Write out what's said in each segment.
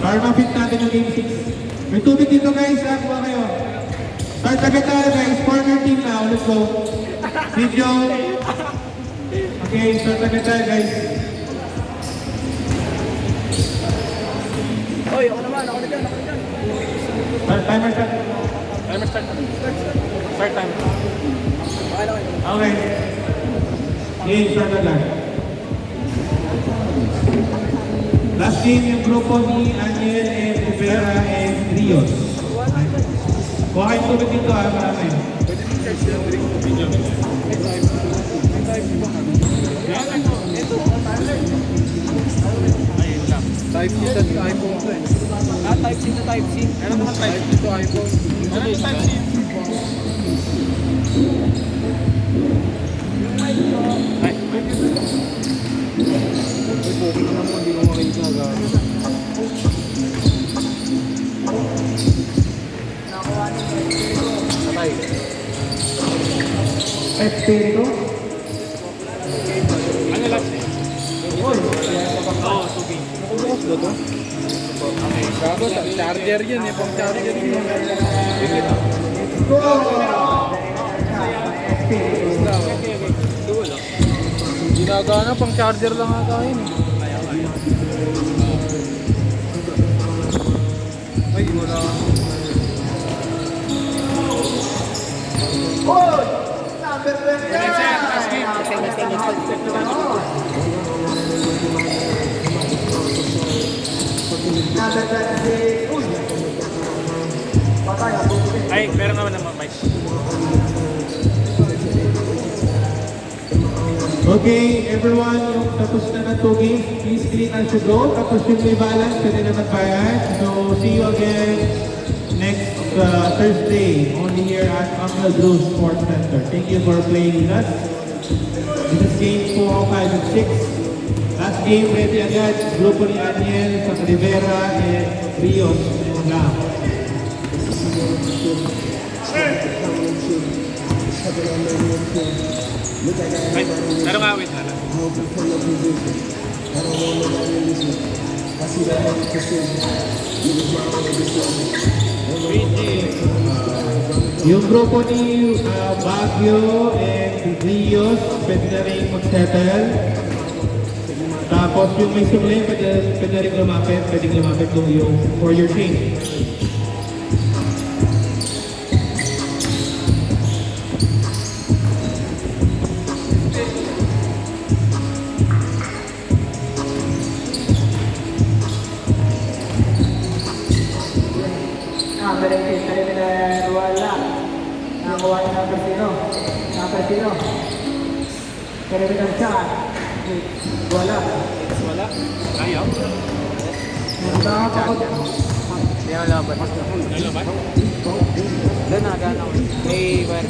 Para ma-fit natin yung game 6. May tubig dito guys, ha? Kuha kayo. Start agad tayo guys. Corner team now. Let's go. Video. Okay, start agad tayo guys. Oy, ako naman, ako na dyan. Timer start. Timer start. Start timer. Okay. Okay. Game start agad. Last game yung grupo ni Aniel and Rivera and Rios. Kuha kayong tubig dito ha, marami. Pwede din charge yung drink ko. Video. Ito, Type-C sa iPhone ko eh. Type-C na Type-C. Ano naman Type-C to iPhone? Ano yung Type-C? Ay, booking naman po, hindi mo makita agad. Patay. Espiritu. Ano last name? Oo, Sugi. Nakubukas ba ito? Gago, charger yun eh, pang charger yun. Go! Ginagana, pang charger lang ata yun eh. Ay, wala. Goal! Number 20! Number 20! Uy! Patay ako. Ay, meron naman naman, Mike. Okay, everyone, yung tapos na ng 2 games, please clean as you go. Tapos yung may balance, pwede na magbayad. So, see you again next Thursday, only here at Uncle Drew's Sports Center. Thank you for playing with us. This is game 4, 5, and 6. Last game, ready agad. Grupo ni Aniel, sa Rivera, and Rios. And Lam. Ay, pero nga, wait na lang. Yung grupo ni Baguio and Rios, pwede na rin mag-settle. Tapos yung may sumli, pwede rin lumapit yung for your team. Wala. Wala? Ayaw? Hindi na laban. Laban? Doon na, gano'n. May wire.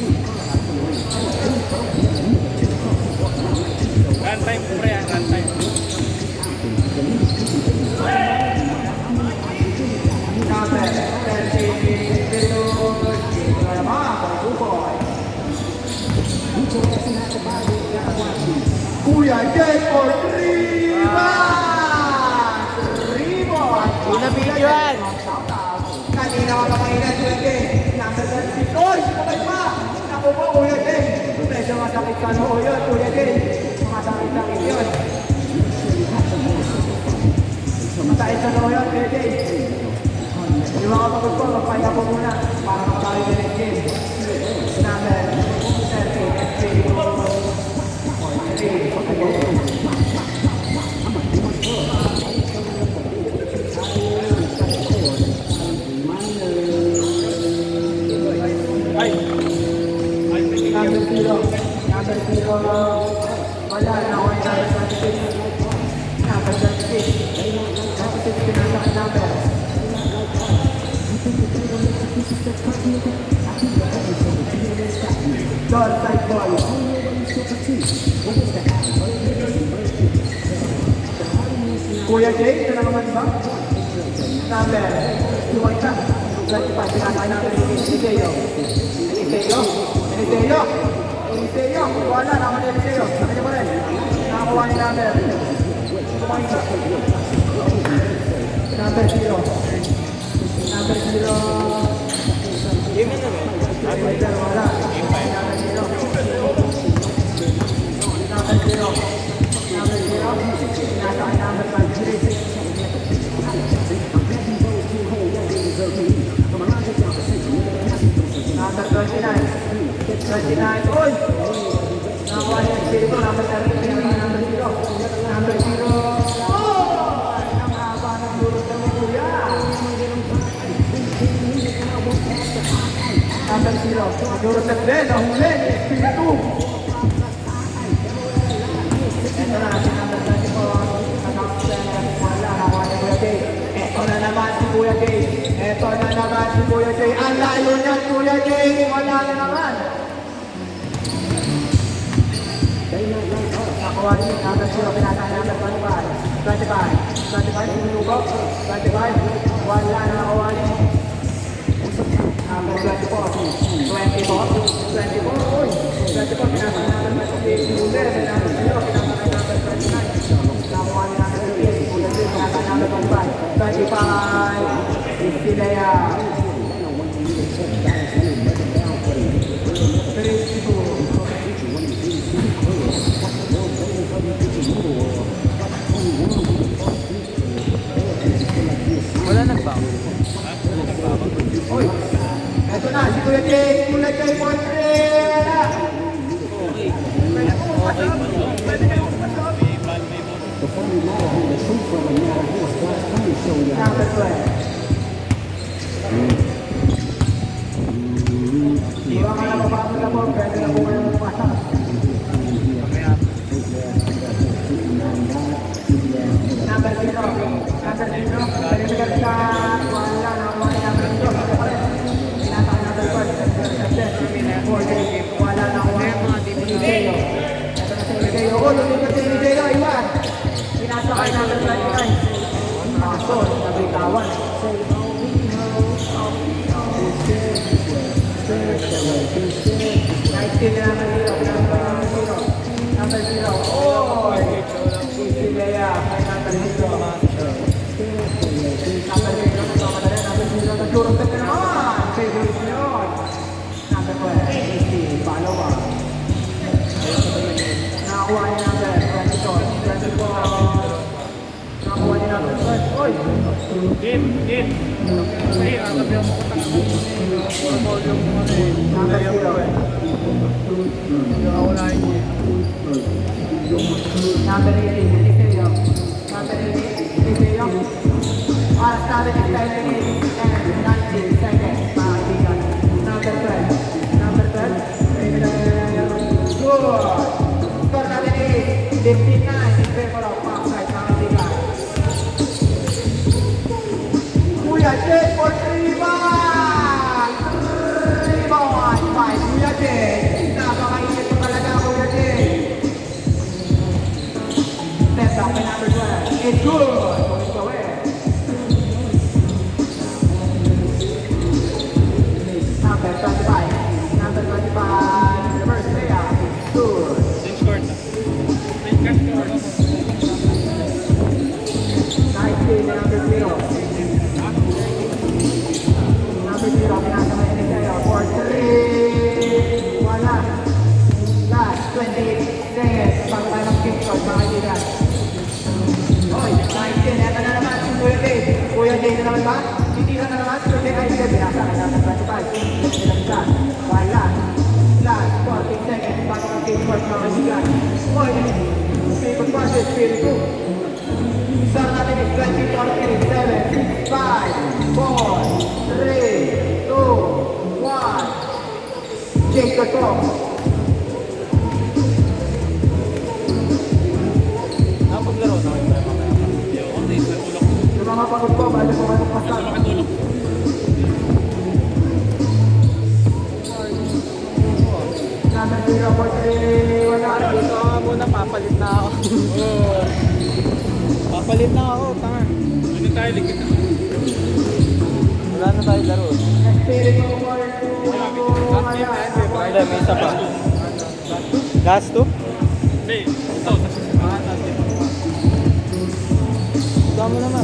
Run time, pre, run time. Kuya Jay for 3 Una video yan! Kanina ka pa kanina, Jay. Nasa Oy! Patay pa! Naku po, Kuya Jay. Medyo masakit ka no yun, Kuya Jay. Masakit yun. Masakit ka no yun, Kuya Jay. Yung mga kapagod ko, magpahinga po muna para makakali ka ng game. Number 3. Kuya Jay, ito na naman ba? Number 2 ka. Pinakain natin ni Eliseo. Wala, naman ni Eliseo. Nakanya mo rin. Nakakuha ni number 2 ka. Number 0. Number 0. Game na ba? Number wala. Number 0. Number 0. Number 0. Nasa kay number 5. Number 29. 29. Uy! Nakuha niya si Spirito. Number 30. Number 0. Number 0. Oh! Ang haba ng durot ng kuya. Number 0. Durot ng din. Nahuli ni Spirito. Ito na si number 24. Wala. Nakuha ni Kuya Jay. Ito na naman si Kuya Jay. Ito na naman si Kuya Jay. Ang layo niyan, Kuya Jay. Wala na naman. Nakuha rin yung number 0. Pinasaan number 25. 25. 25. Sinugo. 25. Wala na nakuha rin. Number 24. 24. 24. Uy. 24. Pinasaan number 28. Sinugo. Number 0. Pinasaan number 29. Nakuha rin number 28. Kuya Jay. Pinasaan number 25. 25. Istilaya. 32. Wala nagbago. Uy, eto na si Kuya Jay, Kuya Jay Montrera. Number 12. Iwa ka na mapapag na po, pwede na po kayo magpasa. Number 0. Number 0. Pwede ka wala na ako ay number 0. Pinata number 1. Wala na ako ay Eliseo. Ito na si Eliseo. O, lumipot si Eliseo. Iwan. Pinasa kay number 29. Maso, nabitawan. Number 0. Oh! Si Lea. Number 0. Number 0. Nagsurot ka naman. Favorite yun. Number 12. Follow up. Nakakuha niya number 22. 24. Nakakuha niya number 12. Oy! Game. Ay, atabi ang mga Number 0. wala yun. Number 18. Eliseo. Number 18. Eliseo. Para sa atin is 10 and 19 seconds. Mga kaibigan. Number 12. Number 12. Good. Score natin is 59 in favor of backside. Mga kaibigan. Kuya Jay for 3 rebound! 3 rebound! 5. Kuya Jay. Napakainit mo talaga, Kuya Jay. Step back by number 12. It's good. Going to away. Number 25. Number 25. First player. Good. Same score na. Same cash score. Nice play by number 0. Number 0. Pinasa may Eliseo. For 3. Wala. Last 28 seconds. Bago tayo mag-kick shot, mga kaibigan. Oy, 19. Ito na naman si Kuya Jay. Kuya Jay na naman ba? Titira na naman si Kuya Jay. Ay, hindi. Pinasa kay number 25. Wala. Last 14 seconds. Bago mag-kick shot, mga kaibigan. Oy, favorite passes, Spiritu. Start natin is 20, 7, 6, 5, 4, 3, 2, 1. Change the clock. Napaglaro na kayo mamaya. Okay, sa ulok. Yung mga pagod ko, bali ko kayo pasal. Bakit ulok? Number 0 for 3, wala. Dito ka muna, papalit na ako. Papalit na ako, tanga. Ano tayo, ligit na. Wala na tayo laro. Espiritu for 2, wala. Hindi, may isa pa. Last two? Hindi, ito. Dami naman.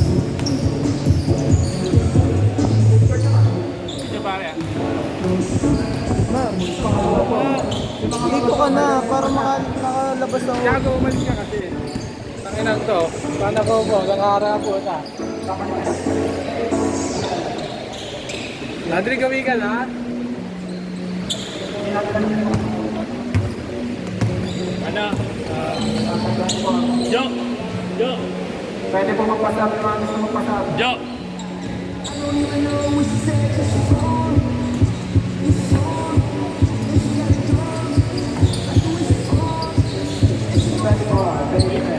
labas ako. Gago, umalis ka kasi. Tanginan to. Paano ko po? Nakaharapo ta. Ladri gawi ka na? Ano? Jo! Jo! Pwede po magpasab, yung mga gusto magpasab. Jo! Pwede po, pwede po.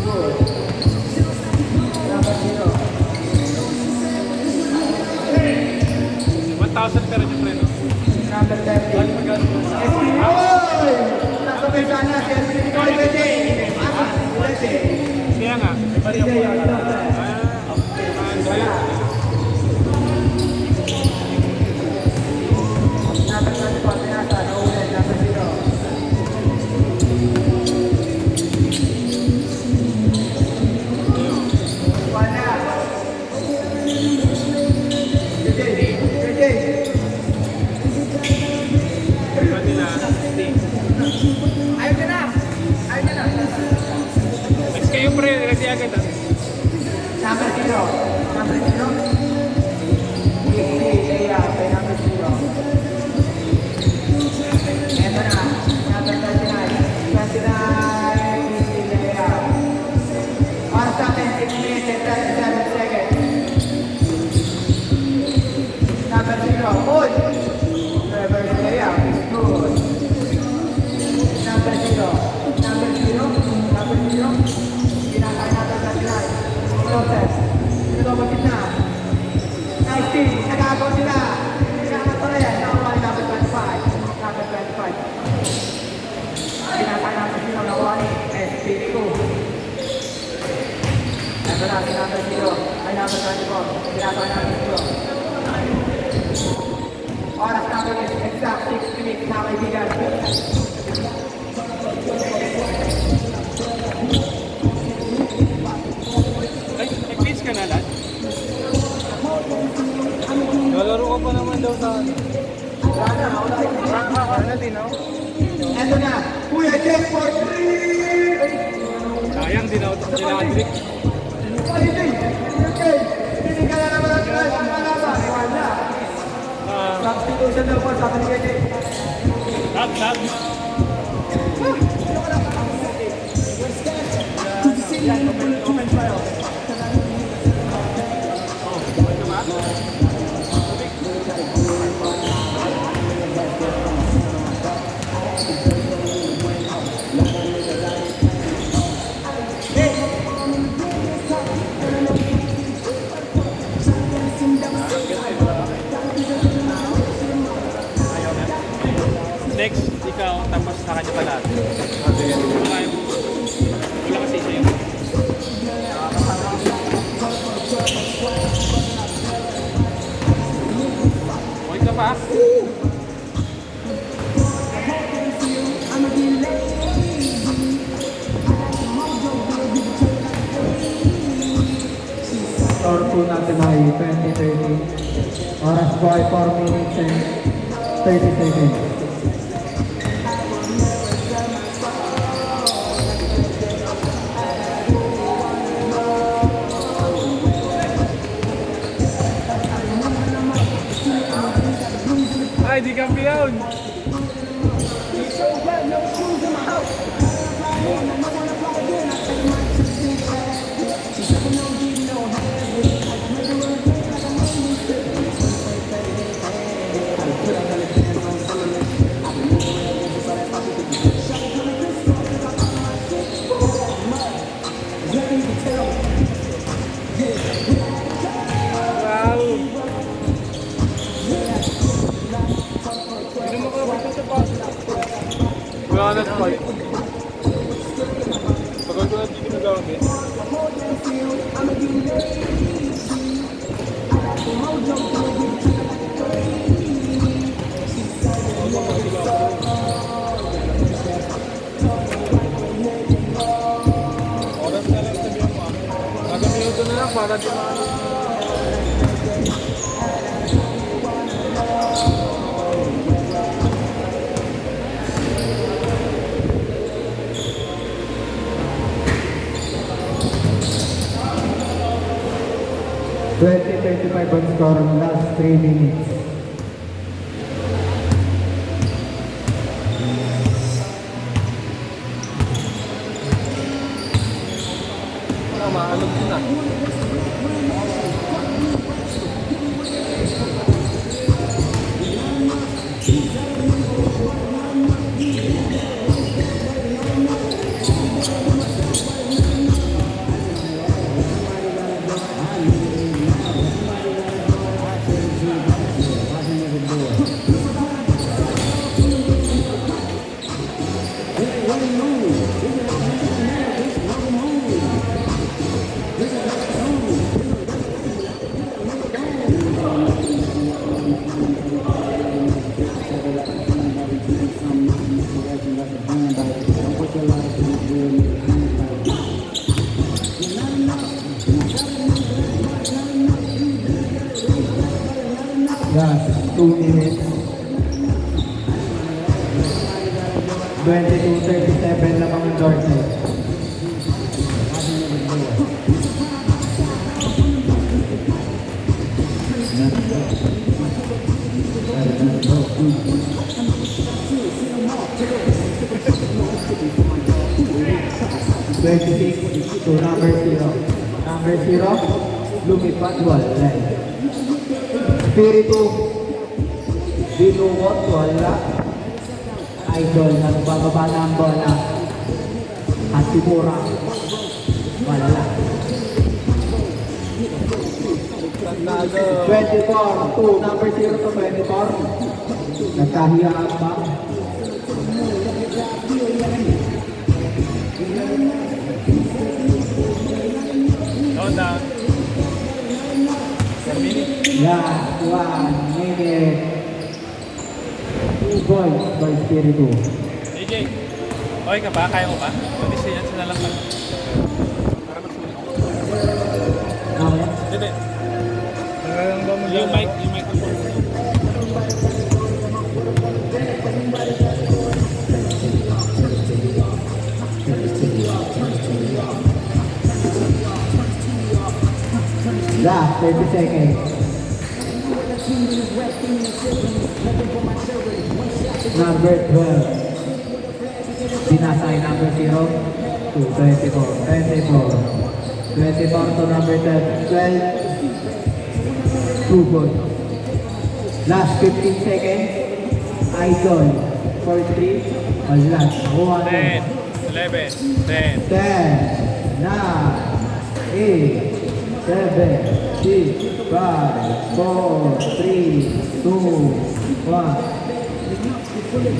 Good. Number 0. 1,000 pero yung preno. Number 30. Oy! Nasa may sana si Espiritu ko ay pwede. Pwede. Kaya nga. Pwede yung doctor. Wala. Number 24, pinasa, naulit, number 0. Wala. JJ. Kanila. Ayun ka na. Ayun ka na. Next kayo pre, kasi agad ah. Number 0. Number 0. Easy, Leia, kay number 0. Eto na. Number 29. 29. Easy, Leia. Oras natin, 6 minutes and 37 seconds. Number 0. Good. Reverse Leia. It's good. Number 0. Number 0. Number 0. Ginakay natin 39. Process. Ito ba kita? Nice team. Nagagawa sila. Ginakay pa rin. Nakuha ni number 25. Number 25. Ginakay natin sila. Nakuha ni SPQ. Ito na, si number 0. Ay, number 24. Ginakay natin sila. Oras natin is exact 6 minutes na kaibigan. Ay, nag-pitch ka na lahat? Nalaro ka pa naman daw sa ano. Wala din ako. Ito na, Kuya Jeff for 3! Sayang, dinadrik. Hindi ka na naman ang try ang kalaban. Wala. Substitution daw po sa kanila Jeff. Tag. Open trial. Next, ikaw, tapos sa kanya pala. Wala kasi siya yun. Okay ka pa? Score po natin ay 20-30. Oras po ay 4 minutes and 30 seconds. Ay, di kampiyon! Wow! Hindi mo ka sa pass. Wala na spike. Pagod ko na hindi ginagamit. Oras na lang sabihan mo. Kada minuto na lang para di maano. 20-25 on score on last 3 minutes. Maalog din ah. Last 2 minutes. 22-37 lamang ang Dorset. To number 0. Number 0, lumipat wala. Spiritu, binuwot wala. Idol, nagbababa na ang bola. At Timura, wala. 24, to number 0 to 24. Nagkahiyaan ba? Down. Last 1 minute. 2 points by Spiritu. AJ, okay ka ba? Kaya mo pa? Pag-isa yan, sinalang ka. Para masulit. Okay. Hindi. Yung microphone. Last 30 seconds. Number 12. Sinasay number 0 to 24. 24. 24 to number 10. 12. 2 points. Last 15 seconds. Idol. 4-3. Last 1. 10, 11, 10. 10, 9, 8, 7, 6, 5, 4, 3, 2, 1.